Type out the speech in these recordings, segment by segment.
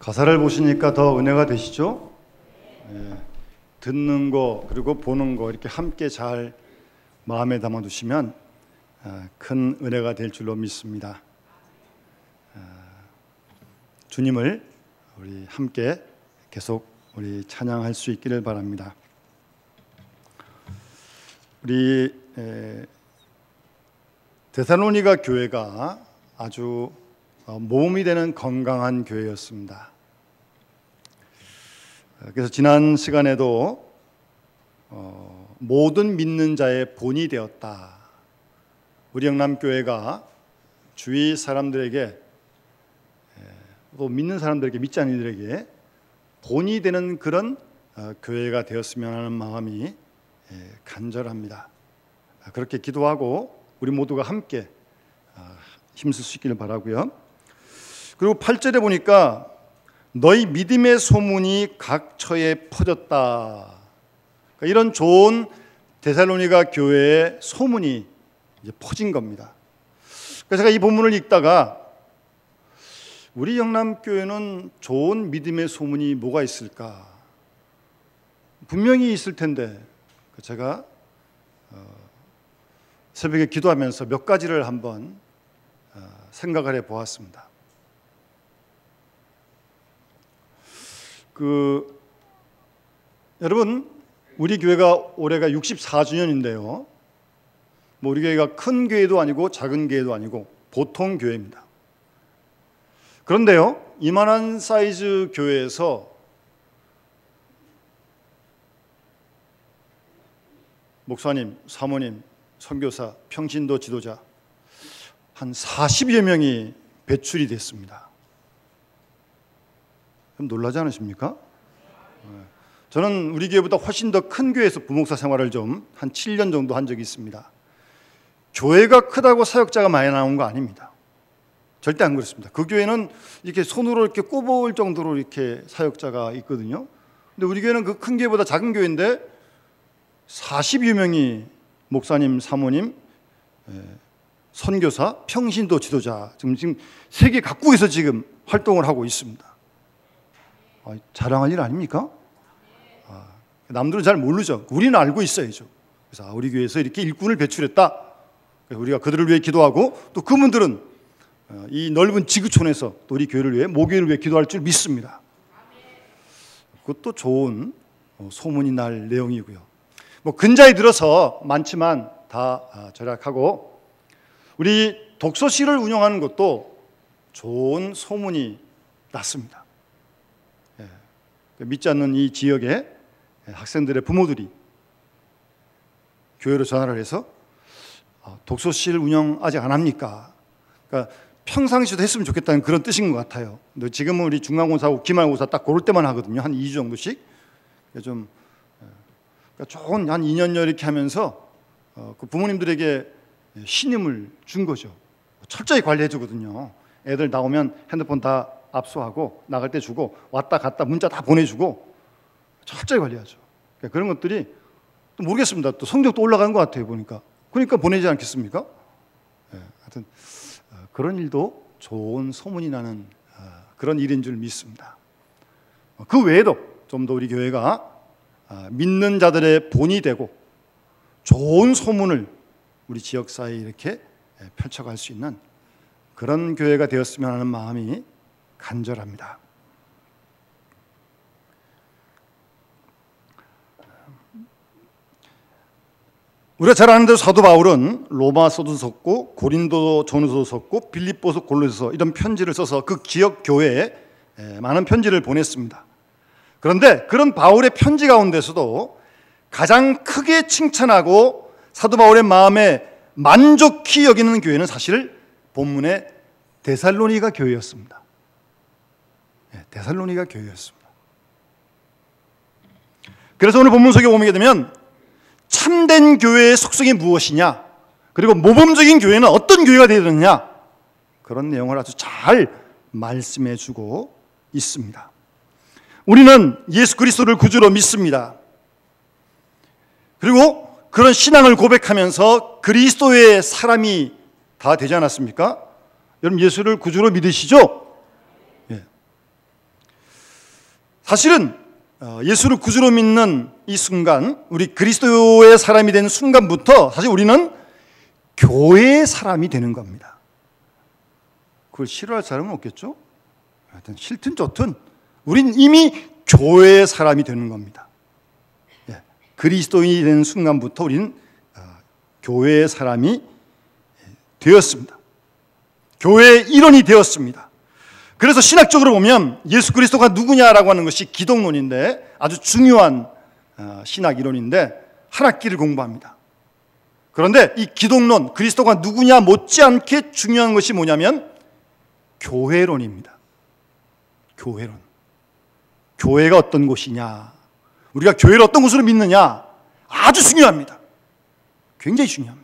가사를 보시니까 더 은혜가 되시죠? 듣는 거 그리고 보는 거 이렇게 함께 잘 마음에 담아두시면 큰 은혜가 될 줄로 믿습니다. 주님을 우리 함께 계속 우리 찬양할 수 있기를 바랍니다. 우리 데살로니가 교회가 아주 모험이 되는 건강한 교회였습니다. 그래서 지난 시간에도 모든 믿는 자의 본이 되었다. 우리 영남교회가 주위 사람들에게 또 믿는 사람들에게 믿지 않는 이들에게 본이 되는 그런 교회가 되었으면 하는 마음이 간절합니다. 그렇게 기도하고 우리 모두가 함께 힘쓸 수 있기를 바라고요. 그리고 8절에 보니까 너희 믿음의 소문이 각처에 퍼졌다. 그러니까 이런 좋은 데살로니가 교회의 소문이 이제 퍼진 겁니다. 그래서 제가 이 본문을 읽다가 우리 영남교회는 좋은 믿음의 소문이 뭐가 있을까? 분명히 있을 텐데 제가 새벽에 기도하면서 몇 가지를 한번 생각을 해보았습니다. 여러분 우리 교회가 올해가 64주년인데요. 뭐 우리 교회가 큰 교회도 아니고 작은 교회도 아니고 보통 교회입니다. 그런데요, 이만한 사이즈 교회에서 목사님, 사모님, 선교사, 평신도 지도자 한 40여 명이 배출이 됐습니다. 좀 놀라지 않으십니까? 저는 우리 교회보다 훨씬 더 큰 교회에서 부목사 생활을 좀 한 7년 정도 한 적이 있습니다. 교회가 크다고 사역자가 많이 나온 거 아닙니다. 절대 안 그렇습니다. 그 교회는 이렇게 손으로 이렇게 꼽을 정도로 이렇게 사역자가 있거든요. 근데 우리 교회는 그 큰 교회보다 작은 교회인데 40여 명이 목사님, 사모님, 선교사, 평신도 지도자 지금 세계 각국에서 지금 활동을 하고 있습니다. 자랑할 일 아닙니까? 남들은 잘 모르죠. 우리는 알고 있어야죠. 그래서 우리 교회에서 이렇게 일꾼을 배출했다. 우리가 그들을 위해 기도하고 또 그분들은 이 넓은 지구촌에서 또 우리 교회를 위해 모교회를 위해 기도할 줄 믿습니다. 그것도 좋은 소문이 날 내용이고요. 뭐 근자에 들어서 많지만 다 절약하고 우리 독서실을 운영하는 것도 좋은 소문이 났습니다. 믿지 않는 이 지역의 학생들의 부모들이 교회로 전화를 해서 독서실 운영 아직 안 합니까? 그러니까 평상시도 했으면 좋겠다는 그런 뜻인 것 같아요. 근데 지금은 우리 중간고사하고 기말고사 딱 고를 때만 하거든요. 한 2주 정도씩. 좀 그러니까 좋은 한 2년여 이렇게 하면서 그 부모님들에게 신임을 준 거죠. 철저히 관리해 주거든요. 애들 나오면 핸드폰 다 압수하고 나갈 때 주고 왔다 갔다 문자 다 보내주고 철저히 관리하죠. 그러니까 그런 것들이 또 모르겠습니다. 또 성적도 올라가는 것 같아요. 보니까. 그러니까 보내지 않겠습니까? 하여튼 그런 일도 좋은 소문이 나는 그런 일인 줄 믿습니다. 그 외에도 좀 더 우리 교회가 믿는 자들의 본이 되고 좋은 소문을 우리 지역사회에 이렇게 펼쳐갈 수 있는 그런 교회가 되었으면 하는 마음이 간절합니다. 우리가 잘 아는 대로 사도 바울은 로마서도 썼고 고린도 전후서도 썼고 빌립보서 골로새서 이런 편지를 써서 그 지역 교회에 많은 편지를 보냈습니다. 그런데 그런 바울의 편지 가운데서도 가장 크게 칭찬하고 사도 바울의 마음에 만족히 여기는 교회는 사실 본문의 데살로니가 교회였습니다. 데살로니가 교회였습니다. 그래서 오늘 본문 속에 보게 되면 참된 교회의 속성이 무엇이냐, 그리고 모범적인 교회는 어떤 교회가 되어야 되느냐, 그런 내용을 아주 잘 말씀해 주고 있습니다. 우리는 예수 그리스도를 구주로 믿습니다. 그리고 그런 신앙을 고백하면서 그리스도의 사람이 다 되지 않았습니까? 여러분 예수를 구주로 믿으시죠? 예. 사실은 예수를 구주로 믿는 이 순간, 우리 그리스도의 사람이 된 순간부터 사실 우리는 교회의 사람이 되는 겁니다. 그걸 싫어할 사람은 없겠죠? 하여튼 싫든 좋든 우린 이미 교회의 사람이 되는 겁니다. 그리스도인이 되는 순간부터 우리는 교회의 사람이 되었습니다. 교회의 일원이 되었습니다. 그래서 신학적으로 보면 예수 그리스도가 누구냐라고 하는 것이 기독론인데, 아주 중요한 신학 이론인데 한 학기를 공부합니다. 그런데 이 기독론, 그리스도가 누구냐 못지않게 중요한 것이 뭐냐면 교회론입니다. 교회론. 교회가 어떤 곳이냐, 우리가 교회를 어떤 곳으로 믿느냐, 아주 중요합니다. 굉장히 중요합니다.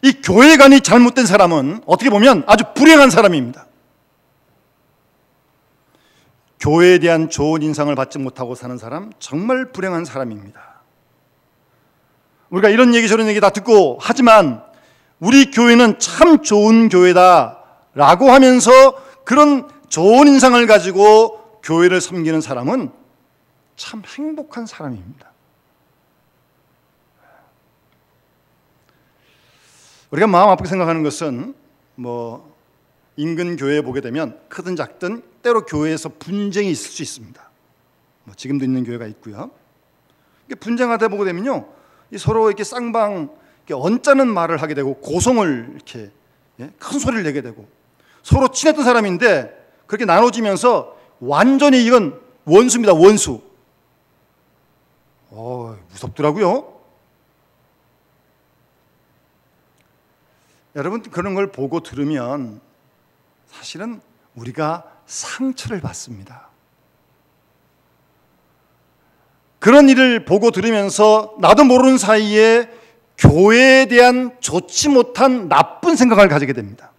이 교회관이 잘못된 사람은 어떻게 보면 아주 불행한 사람입니다. 교회에 대한 좋은 인상을 받지 못하고 사는 사람, 정말 불행한 사람입니다. 우리가 이런 얘기 저런 얘기 다 듣고 하지만 우리 교회는 참 좋은 교회다라고 하면서 그런 좋은 인상을 가지고 교회를 섬기는 사람은 참 행복한 사람입니다. 우리가 마음 아프게 생각하는 것은 인근 교회에 보게 되면 크든 작든 때로 교회에서 분쟁이 있을 수 있습니다. 지금도 있는 교회가 있고요. 분쟁하다 보게 되면요, 서로 이렇게 쌍방 언짢은 말을 하게 되고 고성을 이렇게 큰 소리를 내게 되고, 서로 친했던 사람인데 그렇게 나눠지면서 완전히 이건 원수입니다. 원수. 무섭더라고요. 여러분, 그런 걸 보고 들으면 사실은 우리가 상처를 받습니다. 그런 일을 보고 들으면서 나도 모르는 사이에 교회에 대한 좋지 못한 나쁜 생각을 가지게 됩니다.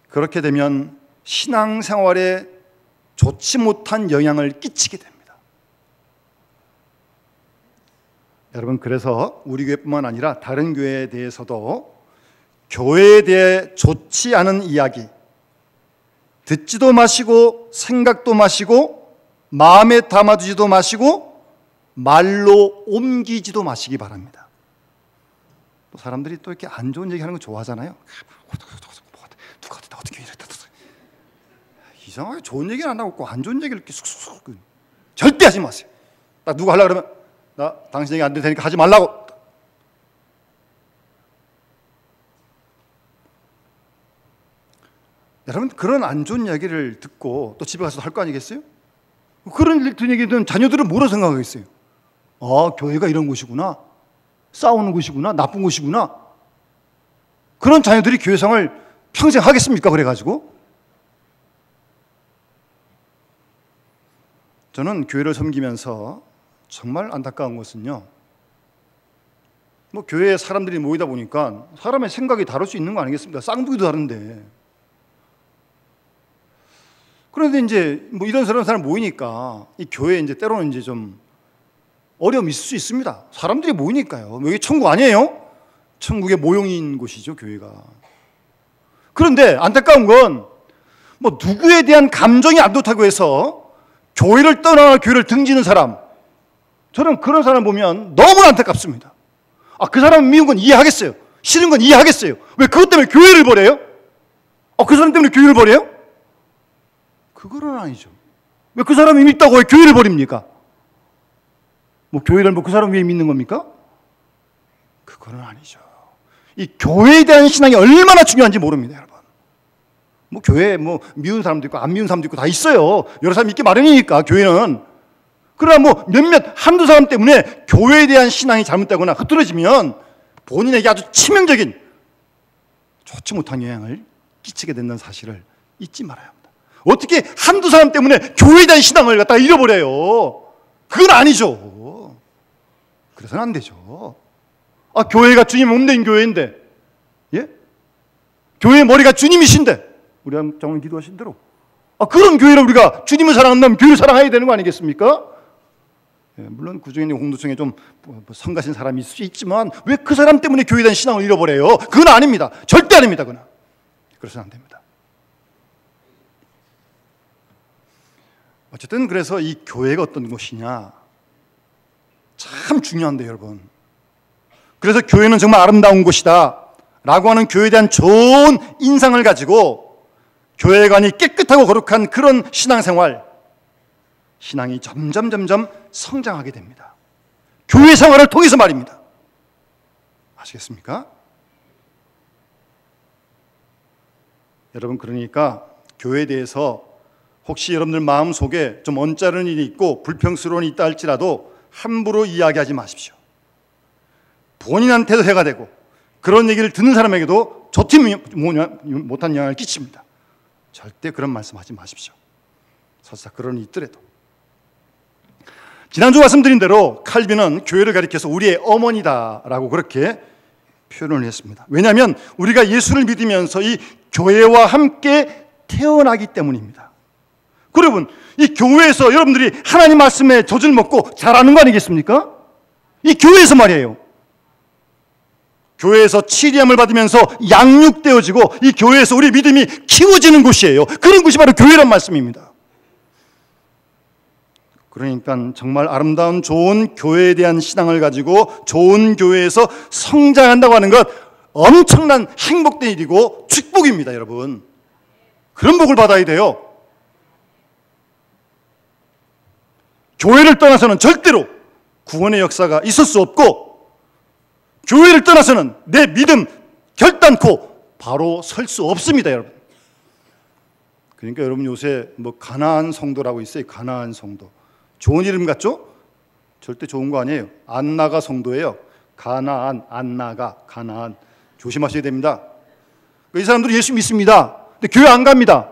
그렇게 되면 신앙생활에 좋지 못한 영향을 끼치게 됩니다. 여러분, 그래서 우리 교회뿐만 아니라 다른 교회에 대해서도 교회에 대해 좋지 않은 이야기 듣지도 마시고 생각도 마시고 마음에 담아두지도 마시고 말로 옮기지도 마시기 바랍니다. 또 사람들이 또 이렇게 안 좋은 얘기하는 거 좋아하잖아요. 누가 어떻게 이랬다. 이상하게 좋은 얘기는 안 하고 안 좋은 얘기를 이렇게 쑥쑥. 절대 하지 마세요. 딱 누가 하려고 그러면 나 당신 얘기 안 될 테니까 하지 말라고. 여러분, 그런 안 좋은 이야기를 듣고 또 집에 가서 할 거 아니겠어요? 그런 얘기든 자녀들은 뭐라 생각하겠어요? 교회가 이런 곳이구나, 싸우는 곳이구나, 나쁜 곳이구나. 그런 자녀들이 교회생활 평생 하겠습니까? 그래가지고 저는 교회를 섬기면서 정말 안타까운 것은요, 교회에 사람들이 모이다 보니까 사람의 생각이 다를 수 있는 거 아니겠습니까? 쌍둥이도 다른데. 그런데 이제 이런 사람 모이니까 이 교회에 이제 때로는 이제 좀 어려움이 있을 수 있습니다. 사람들이 모이니까요. 여기 천국 아니에요? 천국의 모형인 곳이죠, 교회가. 그런데 안타까운 건 누구에 대한 감정이 안 좋다고 해서 교회를 떠나 교회를 등지는 사람, 저는 그런 사람 보면 너무 안타깝습니다. 그 사람 미운 건 이해하겠어요. 싫은 건 이해하겠어요. 왜 그것 때문에 교회를 버려요? 그 사람 때문에 교회를 버려요? 그거는 아니죠. 왜 그 사람이 믿다고 왜 교회를 버립니까? 교회를 그 사람 위에 믿는 겁니까? 그거는 아니죠. 이 교회에 대한 신앙이 얼마나 중요한지 모릅니다, 여러분. 교회에 미운 사람도 있고 안 미운 사람도 있고 다 있어요. 여러 사람이 있기 마련이니까, 교회는. 그러나 한두 사람 때문에 교회에 대한 신앙이 잘못되거나 흐트러지면 본인에게 아주 치명적인 좋지 못한 영향을 끼치게 된다는 사실을 잊지 말아야 합니다. 어떻게 한두 사람 때문에 교회에 대한 신앙을 갖다가 잃어버려요? 그건 아니죠. 그래서는 안 되죠. 교회가 주님 몸된 교회인데, 교회의 머리가 주님이신데, 우리가 정말 기도하신 대로 그런 교회를 우리가 주님을 사랑한다면 교회를 사랑해야 되는 거 아니겠습니까? 물론 그 중에 공동성에 좀 성가신 사람이 있을 수 있지만 왜 그 사람 때문에 교회에 대한 신앙을 잃어버려요? 그건 아닙니다. 절대 아닙니다. 그건. 그래서는 안 됩니다. 어쨌든 그래서 이 교회가 어떤 곳이냐 참 중요한데 여러분. 그래서 교회는 정말 아름다운 곳이다 라고 하는 교회에 대한 좋은 인상을 가지고 교회관이 깨끗하고 거룩한 그런 신앙생활, 신앙이 점점 성장하게 됩니다. 교회 생활을 통해서 말입니다. 아시겠습니까? 여러분, 그러니까 교회에 대해서 혹시 여러분들 마음속에 좀 언짢은 일이 있고 불평스러운 일이 있다 할지라도 함부로 이야기하지 마십시오. 본인한테도 해가 되고 그런 얘기를 듣는 사람에게도 좋지 못한 영향을 끼칩니다. 절대 그런 말씀하지 마십시오. 설사 그런 일이 있더라도. 지난주 말씀드린 대로 칼빈은 교회를 가리켜서 우리의 어머니다라고 그렇게 표현을 했습니다. 왜냐하면 우리가 예수를 믿으면서 이 교회와 함께 태어나기 때문입니다. 여러분, 이 교회에서 여러분들이 하나님 말씀에 젖을 먹고 자라는 거 아니겠습니까? 이 교회에서 말이에요. 교회에서 치리함을 받으면서 양육되어지고 이 교회에서 우리 믿음이 키워지는 곳이에요. 그런 곳이 바로 교회란 말씀입니다. 그러니까 정말 아름다운 좋은 교회에 대한 신앙을 가지고 좋은 교회에서 성장한다고 하는 것 엄청난 행복된 일이고 축복입니다, 여러분. 그런 복을 받아야 돼요. 교회를 떠나서는 절대로 구원의 역사가 있을 수 없고, 교회를 떠나서는 내 믿음 결단코 바로 설 수 없습니다, 여러분. 그러니까 여러분 요새 뭐 가나안 성도라고 있어요. 가나안 성도. 좋은 이름 같죠? 절대 좋은 거 아니에요. 안나가 성도예요. 가나안, 안나가, 가나안. 조심하셔야 됩니다. 이 사람들이 예수 믿습니다. 근데 교회 안 갑니다.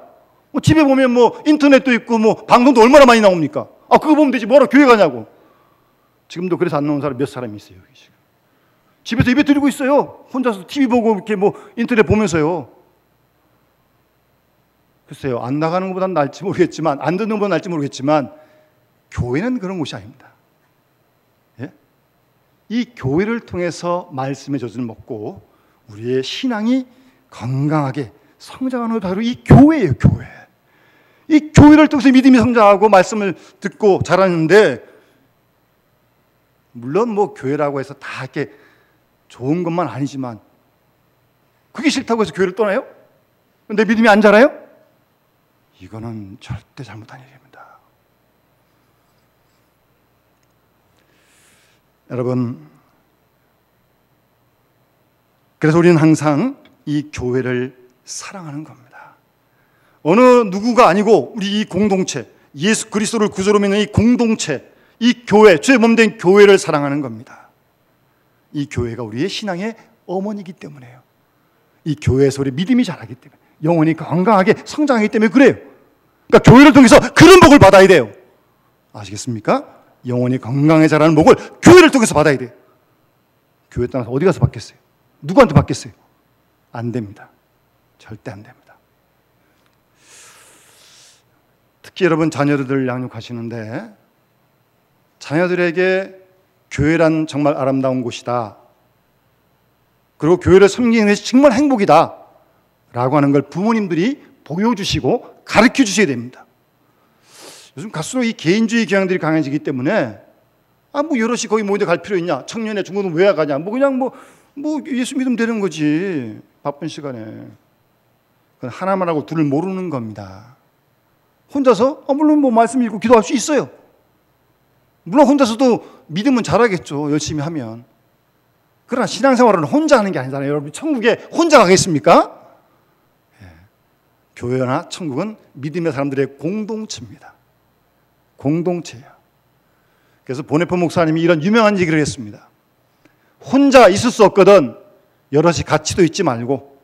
뭐 집에 보면 뭐 인터넷도 있고 뭐 방송도 얼마나 많이 나옵니까? 그거 보면 되지. 뭐하러 교회 가냐고. 지금도 그래서 안 나오는 사람 몇 사람이 있어요, 여기 지금. 집에서 예배 드리고 있어요. 혼자서 TV 보고 이렇게 뭐 인터넷 보면서요. 글쎄요, 안 나가는 것보다는 날지 모르겠지만, 안 듣는 것보다는 날지 모르겠지만, 교회는 그런 곳이 아닙니다. 예? 이 교회를 통해서 말씀의 젖을 먹고 우리의 신앙이 건강하게 성장하는 게 바로 이 교회예요, 교회. 이 교회를 통해서 믿음이 성장하고 말씀을 듣고 자라는데, 물론 뭐 교회라고 해서 다 이렇게 좋은 것만 아니지만, 그게 싫다고 해서 교회를 떠나요? 내 믿음이 안 자라요? 이거는 절대 잘못한 일입니다. 여러분, 그래서 우리는 항상 이 교회를 사랑하는 겁니다. 어느 누구가 아니고 우리 이 공동체, 예수 그리스도를 구주로 믿는 이 공동체, 이 교회, 주의 몸된 교회를 사랑하는 겁니다. 이 교회가 우리의 신앙의 어머니이기 때문에요. 이 교회에서 우리 믿음이 자라기 때문에, 영혼이 건강하게 성장하기 때문에 그래요. 그러니까 교회를 통해서 그런 복을 받아야 돼요. 아시겠습니까? 영혼이 건강하게 자라는 복을 교회를 통해서 받아야 돼요. 교회 떠나서 어디 가서 받겠어요? 누구한테 받겠어요? 안 됩니다. 절대 안 됩니다. 특히 여러분 자녀들 양육하시는데, 자녀들에게 교회란 정말 아름다운 곳이다, 그리고 교회를 섬기는 것이 정말 행복이다 라고 하는 걸 부모님들이 보여주시고 가르쳐 주셔야 됩니다. 요즘 갈수록 이 개인주의 경향들이 강해지기 때문에 뭐 여럿이 거기 모이는데 갈 필요 있냐? 청년의 중고등 왜 가냐? 뭐 그냥 뭐 예수 믿으면 되는 거지. 바쁜 시간에. 그건 하나만 하고 둘을 모르는 겁니다. 혼자서 물론 뭐 말씀 읽고 기도할 수 있어요. 물론 혼자서도 믿음은 잘하겠죠, 열심히 하면. 그러나 신앙생활은 혼자 하는 게 아니잖아요. 여러분 천국에 혼자 가겠습니까? 교회나 천국은 믿음의 사람들의 공동체입니다. 공동체예요. 그래서 보네포 목사님이 이런 유명한 얘기를 했습니다. 혼자 있을 수 없거든 여럿이 같이도 있지 말고,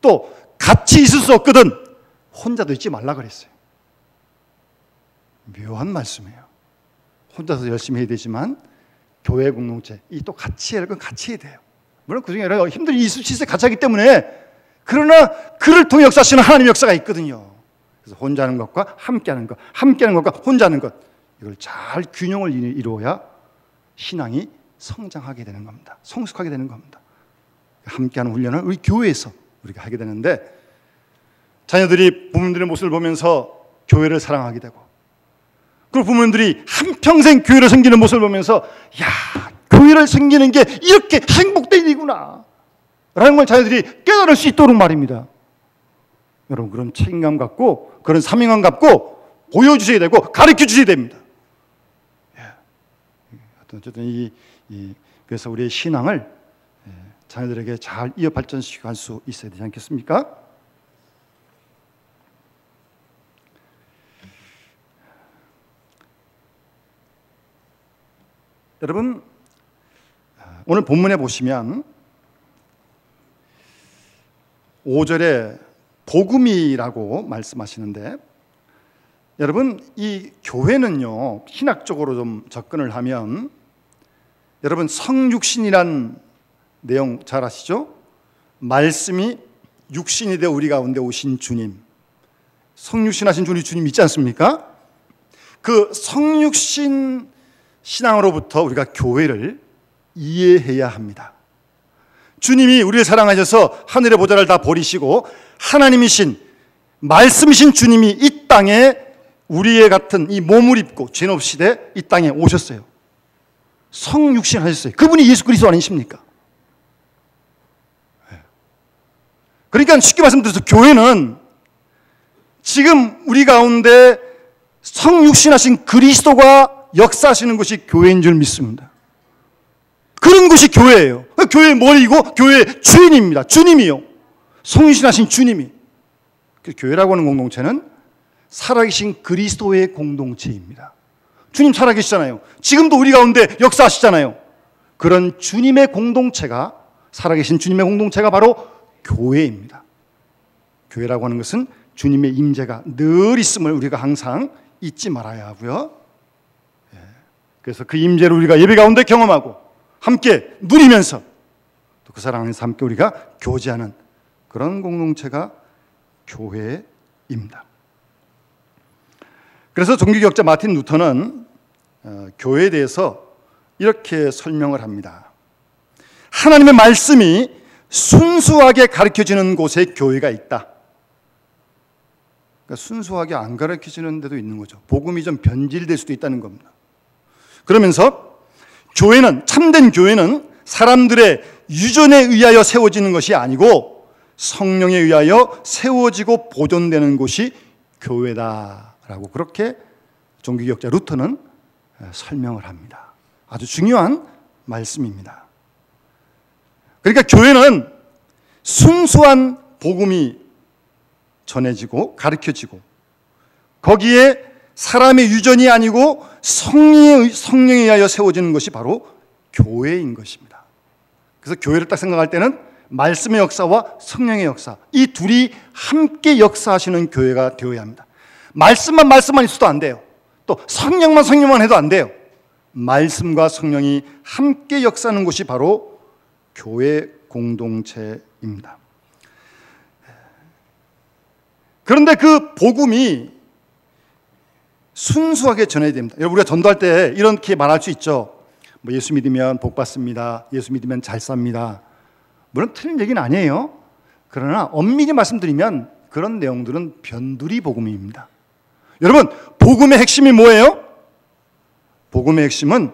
또 같이 있을 수 없거든 혼자도 있지 말라 그랬어요. 묘한 말씀이에요. 혼자서 열심히 해야 되지만 교회 공동체, 이 또 같이 해야 할 건 같이 해야 돼요. 물론 그중에 여러 힘든 일이 있을 수 있어요. 같이 하기 때문에. 그러나 그를 통해 역사하시는 하나님의 역사가 있거든요. 그래서 혼자 하는 것과 함께 하는 것, 함께 하는 것과 혼자 하는 것, 이걸 잘 균형을 이루어야 신앙이 성장하게 되는 겁니다. 성숙하게 되는 겁니다. 함께 하는 훈련을 우리 교회에서 우리가 하게 되는데, 자녀들이 부모님들의 모습을 보면서 교회를 사랑하게 되고 그리고 부모님들이 한평생 교회를 섬기는 모습을 보면서 야, 교회를 섬기는 게 이렇게 행복된 일이구나 라는 걸 자녀들이 깨달을 수 있도록 말입니다. 여러분, 그런 책임감 갖고 그런 사명감 갖고 보여주셔야 되고 가르쳐 주셔야 됩니다. 어쨌든 그래서 우리의 신앙을 자녀들에게 잘 이어 발전시켜 갈 수 있어야 되지 않겠습니까? 여러분, 오늘 본문에 보시면 5절에 복음이라고 말씀하시는데, 여러분, 이 교회는요, 신학적으로 좀 접근을 하면, 여러분, 성육신이란 내용 잘 아시죠? 말씀이 육신이 되어 우리 가운데 오신 주님, 성육신 하신 우리 주님 있지 않습니까? 그 성육신 신앙으로부터 우리가 교회를 이해해야 합니다. 주님이 우리를 사랑하셔서 하늘의 보좌를 다 버리시고 하나님이신 말씀이신 주님이 이 땅에 우리의 같은 이 몸을 입고 죄 없이 돼 이 땅에 오셨어요. 성육신 하셨어요. 그분이 예수 그리스도 아니십니까? 그러니까 쉽게 말씀드려서 교회는 지금 우리 가운데 성육신 하신 그리스도가 역사하시는 것이 교회인 줄 믿습니다. 그런 것이 교회예요. 교회의 머리고 교회의 주인입니다. 주님이요. 성육신 하신 주님이. 교회라고 하는 공동체는 살아계신 그리스도의 공동체입니다. 주님 살아계시잖아요. 지금도 우리 가운데 역사하시잖아요. 그런 주님의 공동체가, 살아계신 주님의 공동체가 바로 교회입니다. 교회라고 하는 것은 주님의 임재가 늘 있음을 우리가 항상 잊지 말아야 하고요. 그래서 그 임재를 우리가 예배 가운데 경험하고 함께 누리면서 또 그 사랑 안에서 함께 우리가 교제하는 그런 공동체가 교회입니다. 그래서 종교개혁자 마틴 루터는 교회에 대해서 이렇게 설명을 합니다. 하나님의 말씀이 순수하게 가르쳐지는 곳에 교회가 있다. 그러니까 순수하게 안 가르쳐지는 데도 있는 거죠. 복음이 좀 변질될 수도 있다는 겁니다. 그러면서 교회는, 참된 교회는 사람들의 유전에 의하여 세워지는 것이 아니고 성령에 의하여 세워지고 보존되는 곳이 교회다라고 그렇게 종교개혁자 루터는 설명을 합니다. 아주 중요한 말씀입니다. 그러니까 교회는 순수한 복음이 전해지고 가르쳐지고 거기에 사람의 유전이 아니고 성령에 의하여 세워지는 것이 바로 교회인 것입니다. 그래서 교회를 딱 생각할 때는 말씀의 역사와 성령의 역사, 이 둘이 함께 역사하시는 교회가 되어야 합니다. 말씀만 있어도 안 돼요. 또 성령만 해도 안 돼요. 말씀과 성령이 함께 역사하는 곳이 바로 교회 공동체입니다. 그런데 그 복음이 순수하게 전해야 됩니다. 여러분, 우리가 전도할 때 이렇게 말할 수 있죠. 뭐 예수 믿으면 복 받습니다. 예수 믿으면 잘 삽니다. 물론 틀린 얘기는 아니에요. 그러나 엄밀히 말씀드리면 그런 내용들은 변두리 복음입니다. 여러분, 복음의 핵심이 뭐예요? 복음의 핵심은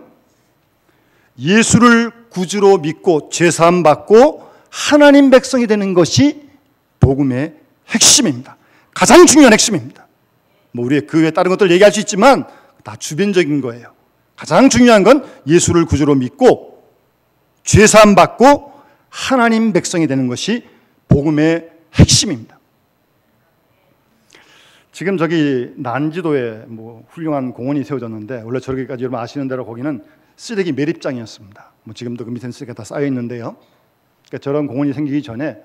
예수를 구주로 믿고 죄사함 받고 하나님 백성이 되는 것이 복음의 핵심입니다. 가장 중요한 핵심입니다. 뭐 우리의 그 외에 다른 것들 얘기할 수 있지만 다 주변적인 거예요. 가장 중요한 건 예수를 구주로 믿고 죄사함 받고 하나님 백성이 되는 것이 복음의 핵심입니다. 지금 저기 난지도에 뭐 훌륭한 공원이 세워졌는데, 원래 저기까지 여러분 아시는 대로 거기는 쓰레기 매립장이었습니다. 뭐 지금도 그 밑에는 쓰레기가 다 쌓여 있는데요. 그러니까 저런 공원이 생기기 전에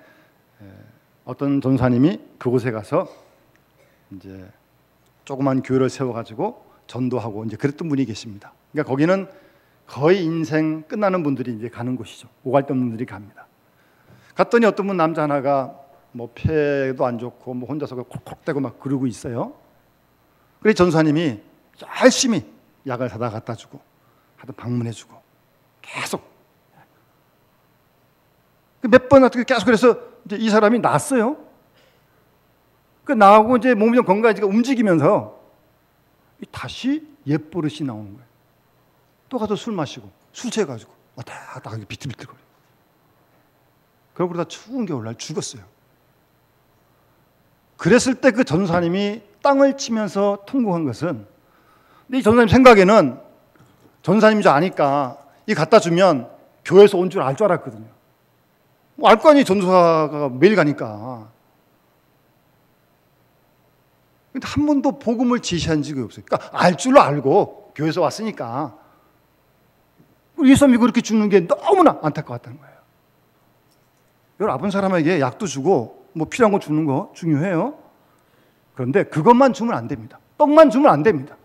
어떤 전사님이 그곳에 가서 이제 조그만 교회를 세워가지고 전도하고 이제 그랬던 분이 계십니다. 그러니까 거기는 거의 인생 끝나는 분들이 이제 가는 곳이죠. 오갈 데 없는 분들이 갑니다. 갔더니 어떤 분 남자 하나가 뭐 폐도 안 좋고 뭐 혼자서 콕콕대고 막 그러고 있어요. 그래서 전사님이 열심히 약을 사다 갖다 주고 하여튼 방문해주고 계속 몇 번 어떻게 계속 그래서 이제 이 사람이 낫어요. 그 나하고 이제 몸이 좀 건강해지고 움직이면서 다시 옛버릇이 나오는 거예요. 또 가서 술 마시고 술 취해가지고 왔다 갔다 비틀비틀거려. 그러고 그러다 추운 겨울날 죽었어요. 그랬을 때 그 전사님이 땅을 치면서 통곡한 것은, 근데 이 전사님 생각에는 전사님인 줄 아니까 이 갖다 주면 교회에서 온 줄 알 줄 알았거든요. 뭐 알 거 아니에요. 전사가 매일 가니까. 근데 한 번도 복음을 제시한 적이 없어요. 그러니까 알 줄로 알고 교회에서 왔으니까 예수 믿고 이렇게 죽는 게 너무나 안타까웠다는 거예요. 여러분, 아픈 사람에게 약도 주고 뭐 필요한 거 주는 거 중요해요. 그런데 그것만 주면 안 됩니다. 떡만 주면 안 됩니다.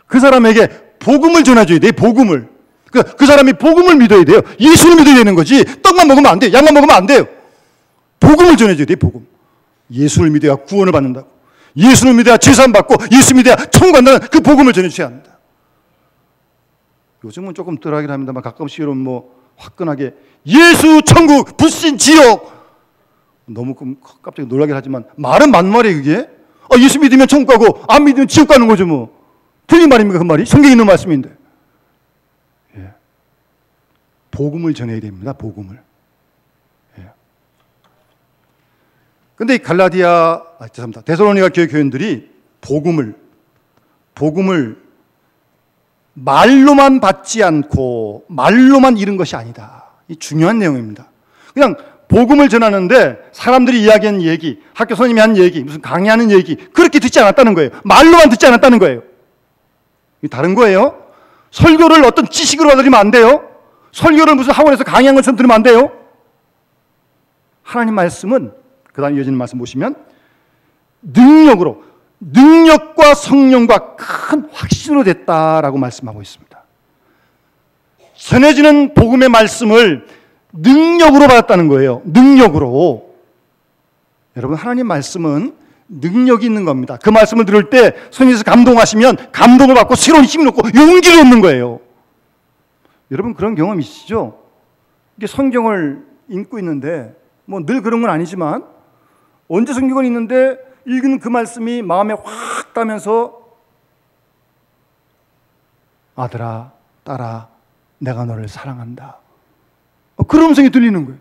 그 사람에게 복음을 전해줘야 돼요. 복음을. 그 사람이 복음을 믿어야 돼요. 예수를 믿어야 되는 거지. 떡만 먹으면 안 돼요. 약만 먹으면 안 돼요. 복음을 전해줘야 돼요. 복음. 예수를 믿어야 구원을 받는다고. 예수를 믿어야 제사함 받고 예수 믿어야 천국 간다는 그 복음을 전해줘야 합니다. 요즘은 조금 덜하긴 합니다만 가끔씩 여러분 뭐 화끈하게 예수 천국 불신 지옥, 너무 깜짝이 놀라긴 하지만 말은 맞는 말이에요. 그게 예수 믿으면 천국 가고 안 믿으면 지옥 가는 거죠. 뭐 틀린 말입니까? 그 말이 성경에 있는 말씀인데. 예. 복음을 전해야 됩니다. 복음을. 예. 근데 이 죄송합니다. 데살로니가 교회 교인들이 복음을 말로만 받지 않고 말로만 잃은 것이 아니다. 이 중요한 내용입니다. 그냥 복음을 전하는데 사람들이 이야기하는 얘기, 학교 선생님이 하는 얘기, 무슨 강의하는 얘기 그렇게 듣지 않았다는 거예요. 말로만 듣지 않았다는 거예요. 이 다른 거예요. 설교를 어떤 지식으로 받으면 안 돼요. 설교를 무슨 학원에서 강의한 것처럼 들으면 안 돼요. 하나님 말씀은 그 다음 이어지는 말씀 보시면 능력과 성령과 큰 확신으로 됐다라고 말씀하고 있습니다. 전해지는 복음의 말씀을 능력으로 받았다는 거예요. 능력으로. 여러분, 하나님 말씀은 능력이 있는 겁니다. 그 말씀을 들을 때 성령께서 감동하시면 감동을 받고 새로운 힘을 얻고 용기를 얻는 거예요. 여러분, 그런 경험 있으시죠? 이게 성경을 읽고 있는데 뭐 늘 그런 건 아니지만 언제 성경을 읽는데 읽은 그 말씀이 마음에 확 닿으면서 아들아, 딸아, 내가 너를 사랑한다. 그런 음성이 들리는 거예요.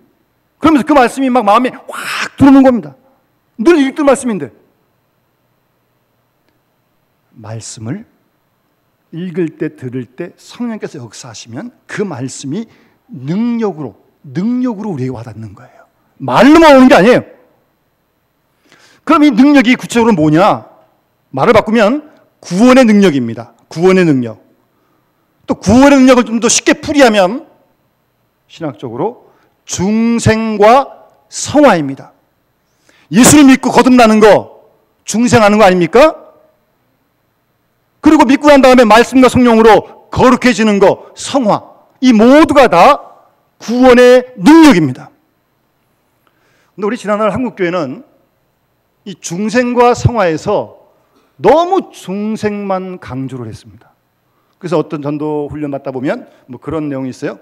그러면서 그 말씀이 막 마음에 확 들어오는 겁니다. 늘 읽던 말씀인데. 말씀을 읽을 때 들을 때 성령께서 역사하시면 그 말씀이 능력으로 우리에게 와닿는 거예요. 말로만 오는 게 아니에요. 그럼 이 능력이 구체적으로 뭐냐? 말을 바꾸면 구원의 능력입니다. 구원의 능력. 또 구원의 능력을 좀 더 쉽게 풀이하면 신학적으로 중생과 성화입니다. 예수를 믿고 거듭나는 거 중생하는 거 아닙니까? 그리고 믿고 난 다음에 말씀과 성령으로 거룩해지는 거 성화. 이 모두가 다 구원의 능력입니다. 근데 우리 지난날 한국교회는 이 중생과 성화에서 너무 중생만 강조를 했습니다. 그래서 어떤 전도 훈련 받다 보면 뭐 그런 내용이 있어요.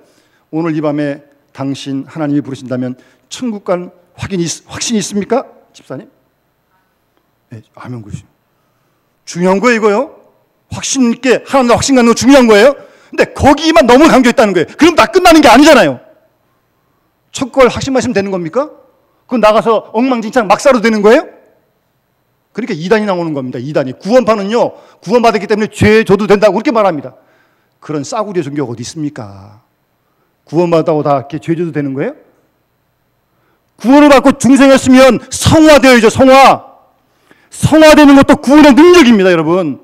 오늘 이 밤에 당신 하나님이 부르신다면 천국 간 확신이 있습니까? 집사님? 네, 아멘. 그러시. 중요한 거예요, 이거요. 확신 있게 하나님 확신 갖는 거 중요한 거예요. 근데 거기만 너무 강조했다는 거예요. 그럼 다 끝나는 게 아니잖아요. 첫 걸 확신만 있으면 되는 겁니까? 그건 나가서 엉망진창 막사로 되는 거예요? 그러니까 이단이 나오는 겁니다. 이단이. 구원파는요, 구원받았기 때문에 죄 줘도 된다고 그렇게 말합니다. 그런 싸구려 종교가 어디 있습니까? 구원받았다고 다 이렇게 죄 줘도 되는 거예요? 구원을 받고 중생했으면 성화되어야죠. 성화되는 것도 구원의 능력입니다, 여러분.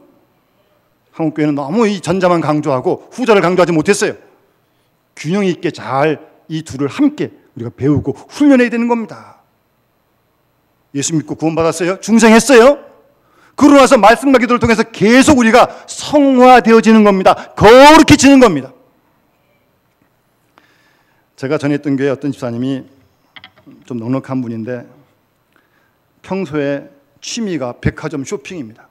한국교회는 너무 이 전자만 강조하고 후자를 강조하지 못했어요. 균형 있게 잘 이 둘을 함께 우리가 배우고 훈련해야 되는 겁니다. 예수 믿고 구원받았어요? 중생했어요? 그러고 나서 말씀과 기도를 통해서 계속 우리가 성화되어지는 겁니다. 거룩해지는 겁니다. 제가 전했던 교회 어떤 집사님이 좀 넉넉한 분인데 평소에 취미가 백화점 쇼핑입니다.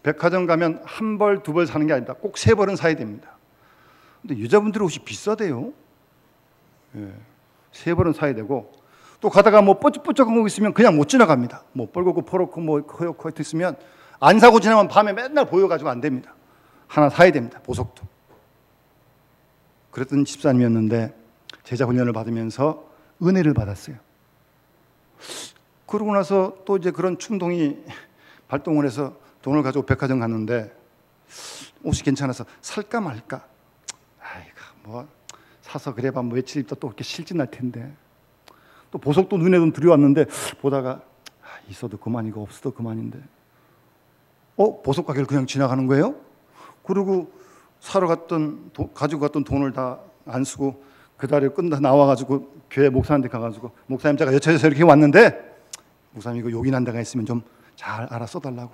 백화점 가면 한 벌, 두 벌 사는 게 아닙니다. 꼭 세 벌은 사야 됩니다. 근데 여자분들의 옷이 비싸대요. 예, 세 벌은 사야 되고 또 가다가 뭐 뽀짝뽀짝한 거 있으면 그냥 못 지나갑니다. 뭐 뻘겋고 퍼렇고 뭐 허옇고 있으면 안 사고 지나면 밤에 맨날 보여가지고 안 됩니다. 하나 사야 됩니다. 보석도. 그랬던 집사님이었는데 제자 훈련을 받으면서 은혜를 받았어요. 그러고 나서 또 이제 그런 충동이 발동을 해서 돈을 가지고 백화점 갔는데 옷이 괜찮아서 살까 말까. 아이고 뭐 사서 그래봐 뭐 며칠 있다 또 이렇게 실진할 텐데. 또 보석도 눈에 좀 들여왔는데 보다가 있어도 그만이고 없어도 그만인데. 보석 가게를 그냥 지나가는 거예요? 그리고 사러 갔던 가지고 갔던 돈을 다 안 쓰고 그 달에 끝나 나와가지고 교회 목사한테 가가지고 목사님 제가 여차해서 이렇게 왔는데 목사님 이거 요긴한 데가 있으면 좀 잘 알아 써달라고.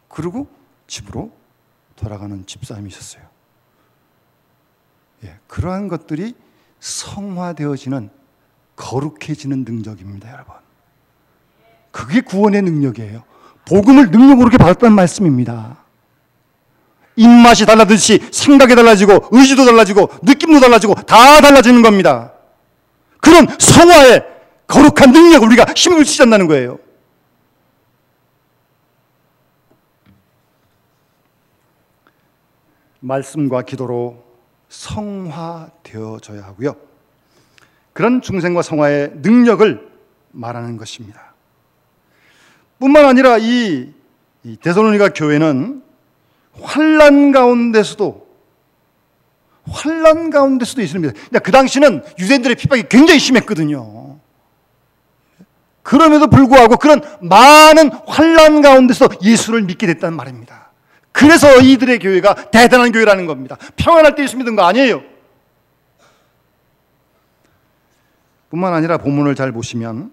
그리고 집으로 돌아가는 집사님이 있었어요. 예, 그러한 것들이 성화되어지는 거룩해지는 능력입니다, 여러분. 그게 구원의 능력이에요. 복음을 능력으로 이렇게 받았다는 말씀입니다. 입맛이 달라듯이 생각이 달라지고 의지도 달라지고 느낌도 달라지고 다 달라지는 겁니다. 그런 성화의 거룩한 능력을 우리가 힘을 쓰잔다는 거예요. 말씀과 기도로 성화되어져야 하고요. 그런 중생과 성화의 능력을 말하는 것입니다. 뿐만 아니라 이 데살로니가 교회는 환난 가운데서도 있습니다. 그 당시는 유대인들의 핍박이 굉장히 심했거든요. 그럼에도 불구하고 그런 많은 환난 가운데서 예수를 믿게 됐다는 말입니다. 그래서 이들의 교회가 대단한 교회라는 겁니다. 평안할 때 예수 믿은 거 아니에요. 뿐만 아니라 본문을 잘 보시면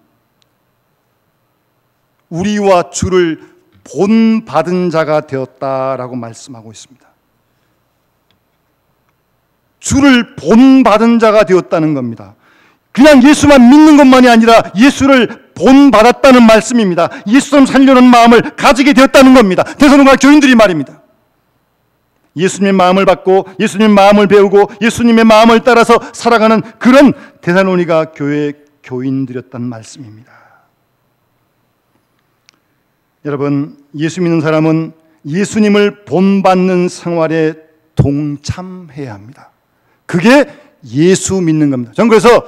우리와 주를 본받은 자가 되었다라고 말씀하고 있습니다. 주를 본받은 자가 되었다는 겁니다. 그냥 예수만 믿는 것만이 아니라 예수를 본받았다는 말씀입니다. 예수처럼 살려는 마음을 가지게 되었다는 겁니다. 데살로니가 교인들이 말입니다. 예수님의 마음을 받고 예수님의 마음을 배우고 예수님의 마음을 따라서 살아가는 그런 데살로니가 교회 교인들이었다는 말씀입니다. 여러분, 예수 믿는 사람은 예수님을 본받는 생활에 동참해야 합니다. 그게 예수 믿는 겁니다. 저는 그래서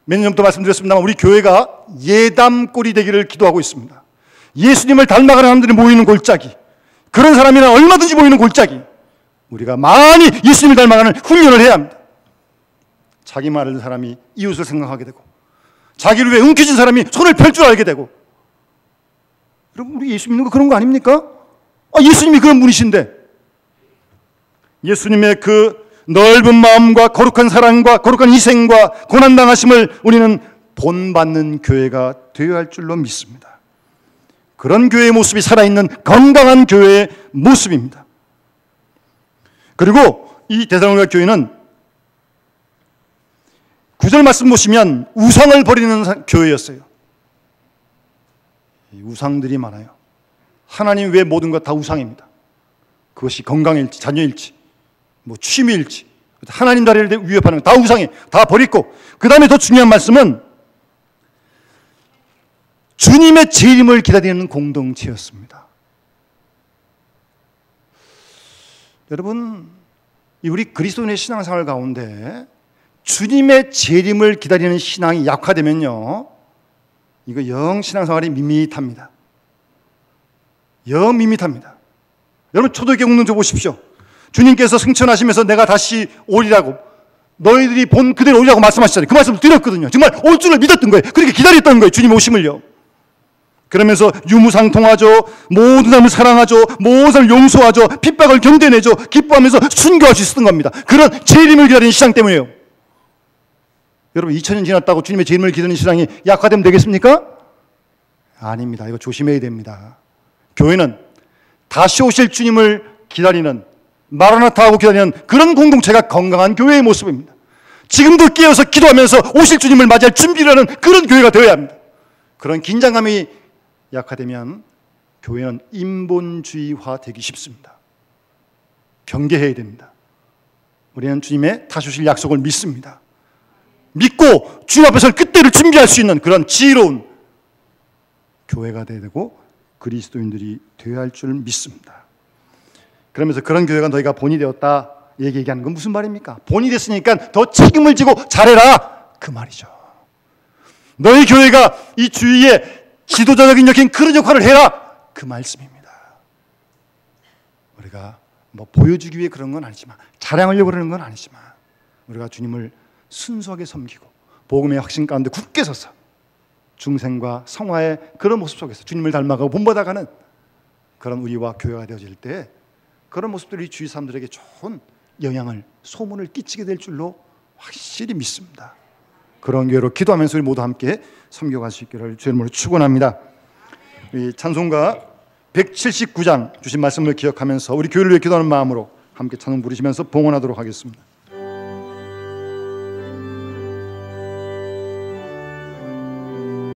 몇 년 전부터 말씀드렸습니다만 우리 교회가 예담골이 되기를 기도하고 있습니다. 예수님을 닮아가는 사람들이 모이는 골짜기, 그런 사람이나 얼마든지 모이는 골짜기, 우리가 많이 예수님을 닮아가는 훈련을 해야 합니다. 자기 말을 듣는 사람이 이웃을 생각하게 되고 자기를 위해 움켜쥔 사람이 손을 펼 줄 알게 되고. 여러분, 우리 예수 믿는 거 그런 거 아닙니까? 예수님이 그런 분이신데 예수님의 그 넓은 마음과 거룩한 사랑과 거룩한 희생과 고난당하심을 우리는 본받는 교회가 되어야 할 줄로 믿습니다. 그런 교회의 모습이 살아있는 건강한 교회의 모습입니다. 그리고 이 데살로니가 교회는 9절 말씀 보시면 우상을 버리는 교회였어요. 우상들이 많아요. 하나님 외 모든 것 다 우상입니다. 그것이 건강일지 자녀일지 뭐 취미일지 하나님 자리를 위협하는 거 다 우상이에요. 다 버리고 그 다음에 더 중요한 말씀은 주님의 재림을 기다리는 공동체였습니다. 여러분, 우리 그리스도인의 신앙생활 가운데 주님의 재림을 기다리는 신앙이 약화되면요, 이거 영 신앙생활이 밋밋합니다. 영 밋밋합니다. 여러분, 초대교회 공동체 보십시오. 주님께서 승천하시면서 내가 다시 오리라고, 너희들이 본 그대로 오리라고 말씀하시잖아요. 그 말씀을 드렸거든요. 정말 올 줄을 믿었던 거예요. 그렇게 기다렸던 거예요. 주님 오심을요. 그러면서 유무상통하죠. 모든 사람을 사랑하죠. 모든 사람을 용서하죠. 핍박을 견뎌내죠. 기뻐하면서 순교할 수 있었던 겁니다. 그런 재림을 기다리는 신앙 때문이에요. 여러분, 2000년 지났다고 주님의 재림을 기다리는 신앙이 약화되면 되겠습니까? 아닙니다. 이거 조심해야 됩니다. 교회는 다시 오실 주님을 기다리는, 마라나타하고 기다리는 그런 공동체가 건강한 교회의 모습입니다. 지금도 깨어서 기도하면서 오실 주님을 맞이할 준비를 하는 그런 교회가 되어야 합니다. 그런 긴장감이 약화되면 교회는 인본주의화 되기 쉽습니다. 경계해야 됩니다. 우리는 주님의 다시 오실 약속을 믿습니다. 믿고 주님 앞에서 그때를 준비할 수 있는 그런 지혜로운 교회가 되야 되고 그리스도인들이 되어야 할 줄 믿습니다. 그러면서 그런 교회가 너희가 본이 되었다 얘기하는 건 무슨 말입니까? 본이 됐으니까 더 책임을 지고 잘해라 그 말이죠. 너희 교회가 이 주위에 지도자적인 역인 그런 역할을 해라 그 말씀입니다. 우리가 뭐 보여주기 위해 그런 건 아니지만, 자랑하려고 그러는 건 아니지만, 우리가 주님을 순수하게 섬기고 복음의 확신 가운데 굳게 서서 중생과 성화의 그런 모습 속에서 주님을 닮아가고 본받아가는 그런 우리와 교회가 되어질 때, 그런 모습들이 주위 사람들에게 좋은 영향을, 소문을 끼치게 될 줄로 확실히 믿습니다. 그런 교회로 기도하면서 우리 모두 함께 섬겨갈 수 있기를 주의 이름으로 축원합니다. 우리 찬송가 179장 주신 말씀을 기억하면서 우리 교회를 위해 기도하는 마음으로 함께 찬송 부르시면서 봉헌하도록 하겠습니다.